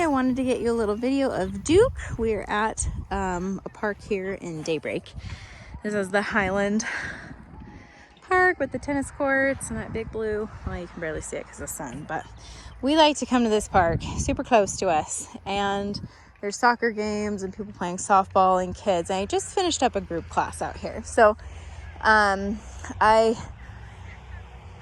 I wanted to get you a little video of Duke. We're at a park here in Daybreak. This is the Highland Park with the tennis courts and that big blue. Well, you can barely see it because of the sun, but we like to come to this park, super close to us. And there's soccer games and people playing softball and kids. And I just finished up a group class out here. So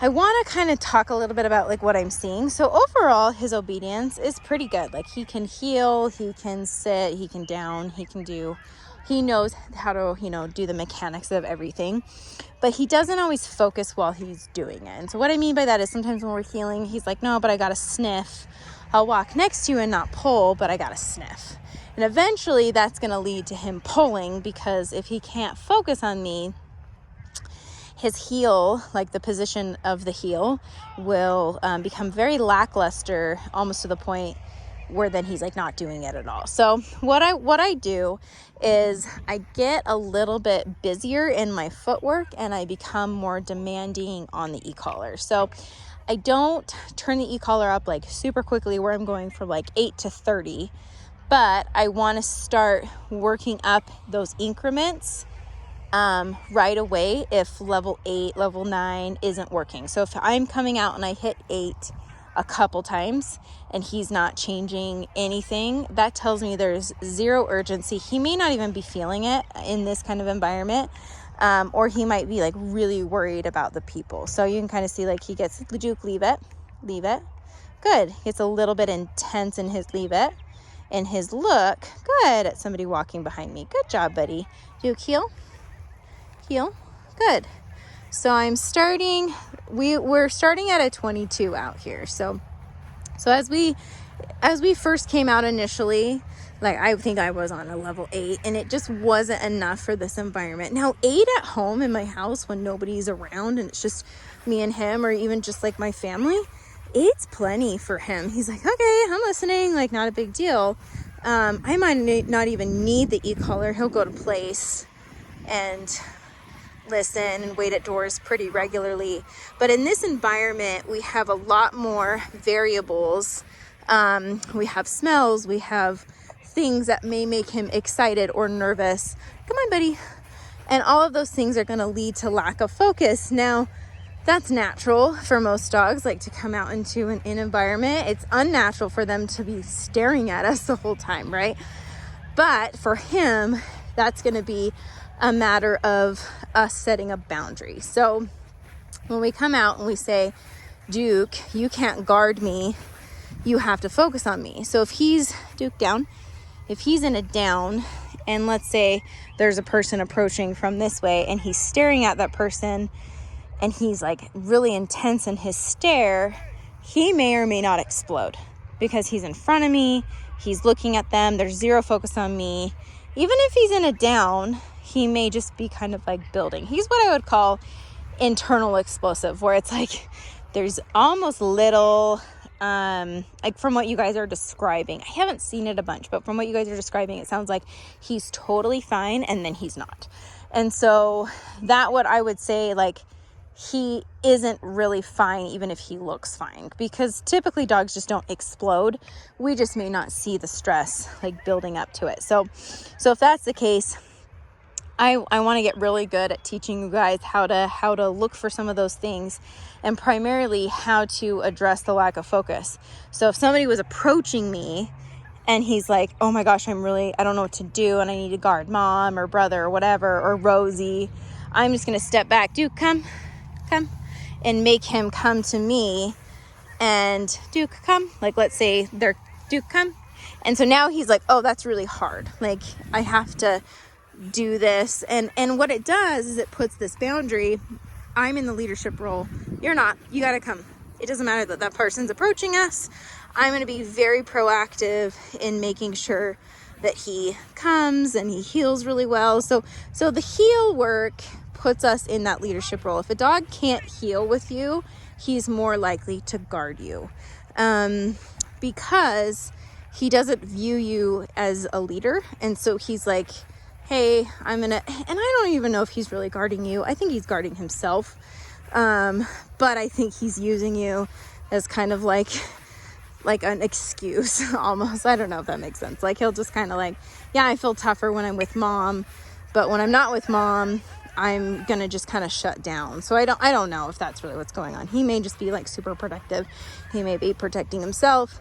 I want to kind of talk a little bit about like what I'm seeing. So overall, his obedience is pretty good. Like he can heel, he can sit, he can down, he knows how to, do the mechanics of everything, but he doesn't always focus while he's doing it. And so what I mean by that is sometimes when we're healing, he's like, no, but I got to sniff. I'll walk next to you and not pull, but I got to sniff. And eventually that's going to lead to him pulling, because if he can't focus on me, his heel, like the position of the heel, will become very lackluster, almost to the point where then he's like not doing it at all. So what I do is I get a little bit busier in my footwork and I become more demanding on the e-collar. So I don't turn the e-collar up like super quickly where I'm going from like 8 to 30, but I want to start working up those increments right away if level 8, level 9 isn't working. So if I'm coming out and I hit 8 a couple times and he's not changing anything, that tells me there's zero urgency. He may not even be feeling it in this kind of environment, or he might be like really worried about the people. So you can kind of see like he gets Duke, leave it. Good. He gets a little bit intense in his leave it. And his look, good, at somebody walking behind me. Good job, buddy. Duke, heel. Good. So I'm starting, we're starting at a 22 out here. So as we first came out initially, like I think I was on a level 8 and it just wasn't enough for this environment. Now 8 at home in my house when nobody's around and it's just me and him, or even just like my family, it's plenty for him. He's like, okay, I'm listening, like not a big deal. I might not even need the e-collar. He'll go to place and listen and wait at doors pretty regularly. But in this environment, we have a lot more variables. We have smells, we have things that may make him excited or nervous. Come on, buddy. And all of those things are going to lead to lack of focus. Now, that's natural for most dogs, like to come out into an environment. It's unnatural for them to be staring at us the whole time, right? But for him, that's going to be a matter of us setting a boundary. So when we come out and we say, Duke, you can't guard me, you have to focus on me. So if he's Duke down, if he's in a down, and let's say there's a person approaching from this way and he's staring at that person and he's like really intense in his stare, he may or may not explode because he's in front of me, he's looking at them, there's zero focus on me. Even if he's in a down, he may just be kind of like building. He's what I would call internal explosive, where it's like there's almost little, like from what you guys are describing. I haven't seen it a bunch, but from what you guys are describing, it sounds like he's totally fine and then he's not. And so that what I would say, like he isn't really fine even if he looks fine, because typically dogs just don't explode. We just may not see the stress like building up to it. So if that's the case, I want to get really good at teaching you guys how to look for some of those things, and primarily how to address the lack of focus. So if somebody was approaching me and he's like, oh my gosh, I don't know what to do and I need to guard mom or brother or whatever, or Rosie, I'm just going to step back. Duke, come, and make him come to me. And Duke, come. Like, let's say they're Duke, come. And so now he's like, oh, that's really hard. Like, I have to do this. And what it does is it puts this boundary. I'm in the leadership role. You're not. You got to come. It doesn't matter that that person's approaching us. I'm going to be very proactive in making sure that he comes and he heals really well. So the heel work puts us in that leadership role. If a dog can't heel with you, he's more likely to guard you, because he doesn't view you as a leader. And so he's like, hey, and I don't even know if he's really guarding you. I think he's guarding himself. But I think he's using you as kind of like like an excuse almost. I don't know if that makes sense. Like he'll just kind of like, yeah, I feel tougher when I'm with mom, but when I'm not with mom, I'm gonna just kind of shut down. So I don't know if that's really what's going on. He may just be like super protective. He may be protecting himself,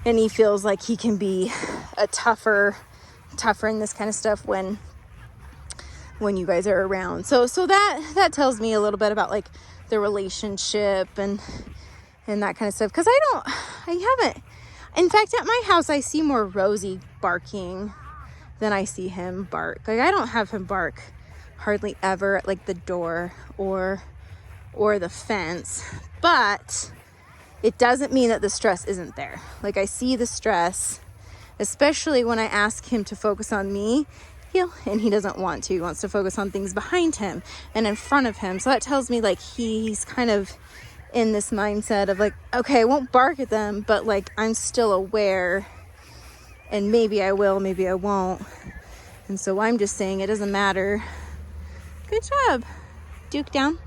and he feels like he can be a tougher in this kind of stuff when you guys are around. So that tells me a little bit about like the relationship and that kind of stuff. Because I haven't, in fact, at my house, I see more Rosie barking than I see him bark. Like I don't have him bark hardly ever at like the door or the fence, but it doesn't mean that the stress isn't there. Like I see the stress, especially when I ask him to focus on me, and he doesn't want to. He wants to focus on things behind him and in front of him. So that tells me like he's kind of in this mindset of like, okay, I won't bark at them, but like I'm still aware, and maybe I will, maybe I won't. And so I'm just saying it doesn't matter. Good job. Duke down.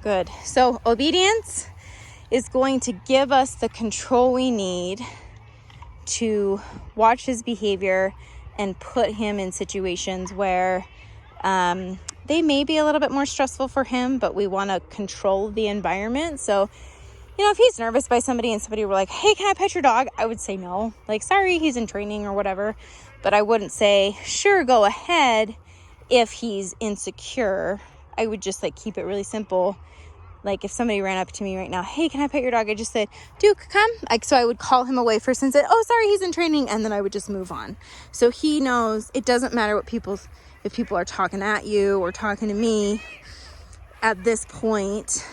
Good. So obedience is going to give us the control we need to watch his behavior and put him in situations where they may be a little bit more stressful for him, but we want to control the environment. So, if he's nervous by somebody and somebody were like, hey, can I pet your dog? I would say no. Like, sorry, he's in training or whatever. But I wouldn't say, sure, go ahead if he's insecure. I would just like keep it really simple. Like if somebody ran up to me right now, hey, can I pet your dog? I just said, Duke, come. So I would call him away first and say, oh, sorry, he's in training. And then I would just move on. So he knows it doesn't matter if people are talking at you or talking to me. At this point,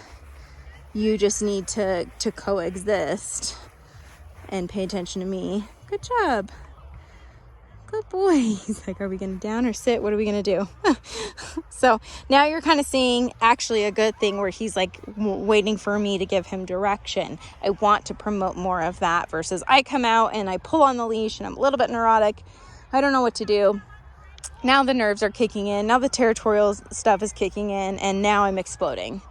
you just need to coexist and pay attention to me. Good job. Good boy. He's like, are we going to down or sit? What are we going to do? So now you're kind of seeing actually a good thing where he's like waiting for me to give him direction. I want to promote more of that versus I come out and I pull on the leash and I'm a little bit neurotic. I don't know what to do. Now the nerves are kicking in. Now the territorial stuff is kicking in, and now I'm exploding.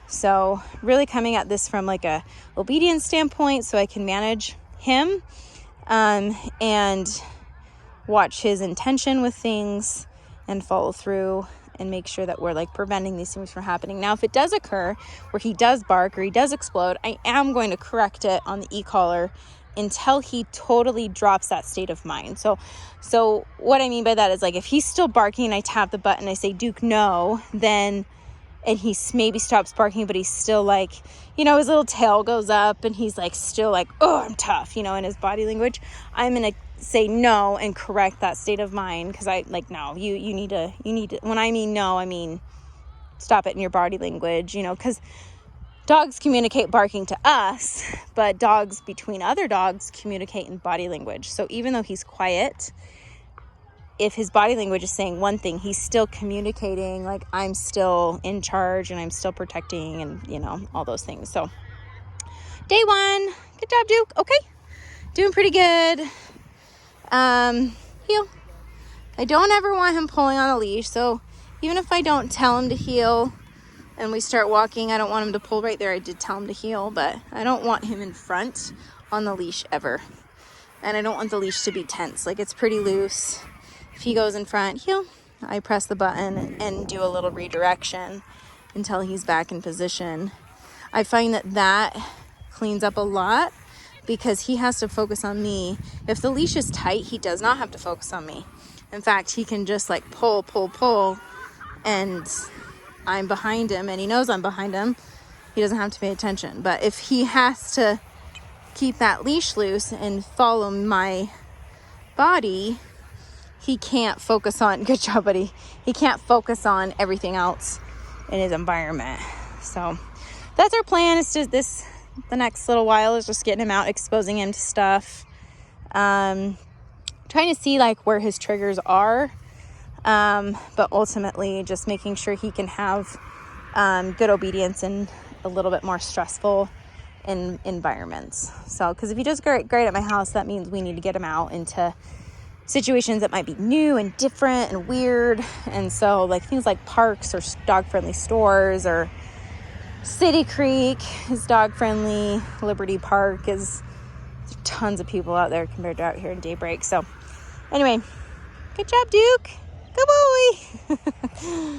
So really coming at this from like a obedience standpoint so I can manage him and watch his intention with things and follow through and make sure that we're like preventing these things from happening. Now, if it does occur where he does bark or he does explode, I am going to correct it on the e-collar until he totally drops that state of mind. So what I mean by that is like if he's still barking and I tap the button, I say, Duke, no, then, and he maybe stops barking, but he's still like, his little tail goes up and he's like still like, oh, I'm tough, in his body language. I'm going to say no and correct that state of mind, because I like, no, you need to, when I mean no, I mean stop it in your body language, because dogs communicate barking to us, but dogs between other dogs communicate in body language. So even though he's quiet, if his body language is saying one thing, he's still communicating like I'm still in charge and I'm still protecting and, all those things. So day 1, good job, Duke. Okay. Doing pretty good. Heel. I don't ever want him pulling on a leash. So even if I don't tell him to heel and we start walking, I don't want him to pull right there. I did tell him to heel, but I don't want him in front on the leash ever. And I don't want the leash to be tense. Like it's pretty loose. If he goes in front, heel, I press the button and do a little redirection until he's back in position. I find that cleans up a lot because he has to focus on me. If the leash is tight, he does not have to focus on me. In fact, he can just like pull, and I'm behind him and he knows I'm behind him. He doesn't have to pay attention. But if he has to keep that leash loose and follow my body, he can't focus on, good job, buddy. He can't focus on everything else in his environment. So that's our plan. It's just the next little while is just getting him out, exposing him to stuff. Trying to see like where his triggers are. But ultimately just making sure he can have good obedience in a little bit more stressful environments. So, because if he does great at my house, that means we need to get him out into situations that might be new and different and weird. And so like things like parks or dog friendly stores or City Creek is dog friendly. Liberty Park is tons of people out there compared to out here in Daybreak. So anyway, good job, Duke. Good boy.